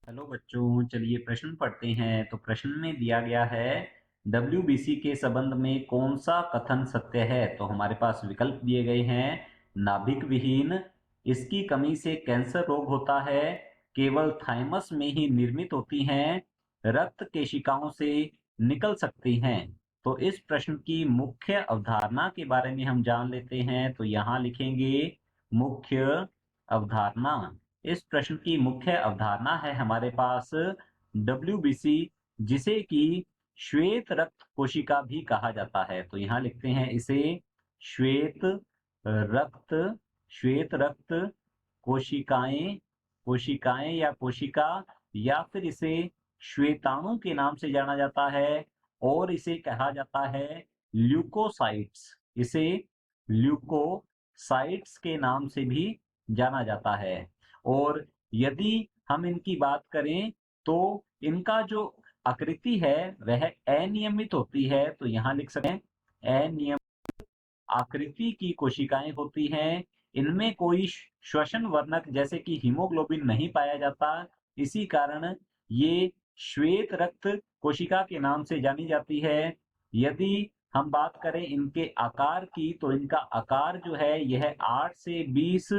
Hello बच्चों, चलिए प्रश्न पढ़ते हैं। तो प्रश्न में दिया गया है डब्ल्यूबीसी के संबंध में कौन सा कथन सत्य है। तो हमारे पास विकल्प दिए गए हैं। नाभिक विहीन, इसकी कमी से कैंसर रोग होता है, केवल थाइमस में ही निर्मित होती हैं, रक्त केशिकाओं से निकल सकती हैं। तो इस प्रश्न की मुख्य अवधारणा के बारे में हम जान लेते हैं। तो यहाँ लिखेंगे मुख्य अवधारणा। इस प्रश्न की मुख्य अवधारणा है हमारे पास डब्ल्यूबीसी, जिसे कि श्वेत रक्त कोशिका भी कहा जाता है। तो यहाँ लिखते हैं इसे श्वेत रक्त, श्वेत रक्त कोशिकाएं, कोशिकाएं या कोशिका, या फिर इसे श्वेताणु के नाम से जाना जाता है, और इसे कहा जाता है ल्यूकोसाइट्स। इसे ल्यूकोसाइट्स के नाम से भी जाना जाता है। और यदि हम इनकी बात करें तो इनका जो आकृति है वह अनियमित होती है। तो यहाँ लिख सकते हैं अनियमित आकृति की कोशिकाएं होती हैं। इनमें कोई श्वसन वर्णक जैसे कि हीमोग्लोबिन नहीं पाया जाता। इसी कारण ये श्वेत रक्त कोशिका के नाम से जानी जाती है। यदि हम बात करें इनके आकार की, तो इनका आकार जो है यह 8 से 20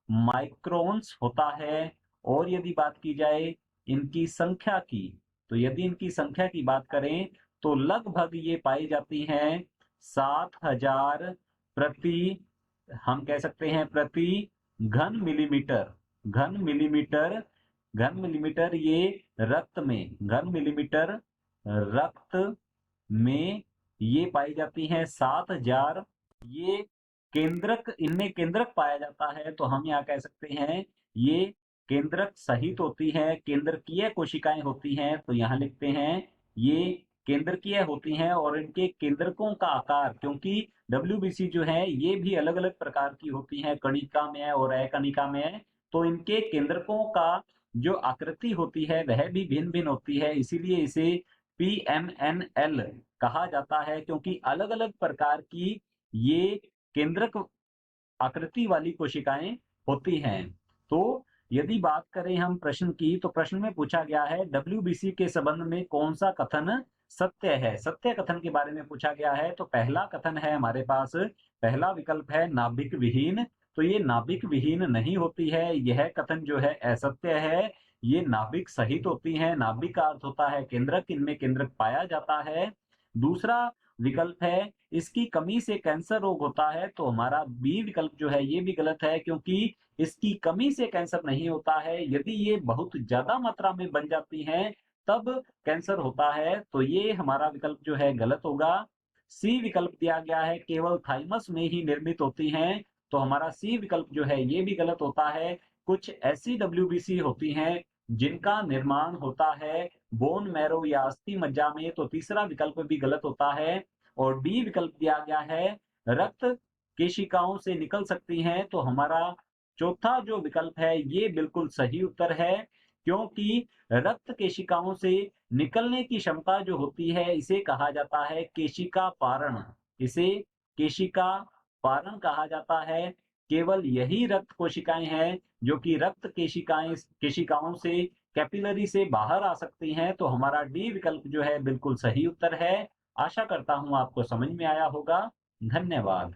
माइक्रोन्स होता है। और यदि बात की जाए इनकी संख्या की, तो यदि इनकी संख्या की बात करें तो लगभग ये पाई जाती हैं 7000 प्रति, हम कह सकते हैं प्रति घन मिलीमीटर। घन मिलीमीटर, घन मिलीमीटर ये रक्त में, घन मिलीमीटर रक्त में ये पाई जाती हैं 7000। ये केंद्रक, इनमें केंद्रक पाया जाता है। तो हम यहाँ कह सकते हैं ये केंद्रक सहित होती है, केंद्रकीय कोशिकाएं होती हैं। तो यहाँ लिखते हैं ये केंद्रकीय होती हैं। और इनके केंद्रकों का आकार, क्योंकि डब्ल्यूबीसी जो है ये भी अलग अलग प्रकार की होती हैं, कणिका में और अकणिका में। तो इनके केंद्रकों का जो आकृति होती है वह भी भिन्न भिन्न होती है। इसीलिए इसे पीएमएनएल कहा जाता है, क्योंकि अलग अलग प्रकार की ये केंद्रक आकृति वाली कोशिकाएं होती हैं। तो यदि बात करें हम प्रश्न की, तो प्रश्न में पूछा गया है डब्ल्यूबीसी के संबंध में कौन सा कथन सत्य है। सत्य कथन के बारे में पूछा गया है। तो पहला कथन है हमारे पास, पहला विकल्प है नाभिक विहीन। तो ये नाभिक विहीन नहीं होती है, यह कथन जो है असत्य है। ये नाभिक सहित होती है। नाभिक का अर्थ होता है केंद्रक, इनमें केंद्रक पाया जाता है। दूसरा विकल्प है इसकी कमी से कैंसर रोग होता है। तो हमारा बी विकल्प जो है ये भी गलत है, क्योंकि इसकी कमी से कैंसर नहीं होता है। यदि ये बहुत ज्यादा मात्रा में बन जाती हैं तब कैंसर होता है। तो ये हमारा विकल्प जो है गलत होगा। सी विकल्प दिया गया है केवल थाइमस में ही निर्मित होती हैं। तो हमारा सी विकल्प जो है ये भी गलत होता है। कुछ ऐसी डब्ल्यूबीसी होती हैं जिनका निर्माण होता है बोन मैरो या अस्थि मज्जा में। तो तीसरा विकल्प भी गलत होता है। और डी विकल्प दिया गया है रक्त केशिकाओं से निकल सकती हैं। तो हमारा चौथा जो विकल्प है ये बिल्कुल सही उत्तर है, क्योंकि रक्त केशिकाओं से निकलने की क्षमता जो होती है इसे कहा जाता है केशिका पारण। इसे केशिका पारण कहा जाता है। केवल यही रक्त कोशिकाएं हैं जो कि रक्त केशिकाओं से कैपिलरी से बाहर आ सकती हैं। तो हमारा डी विकल्प जो है बिल्कुल सही उत्तर है। आशा करता हूं आपको समझ में आया होगा। धन्यवाद।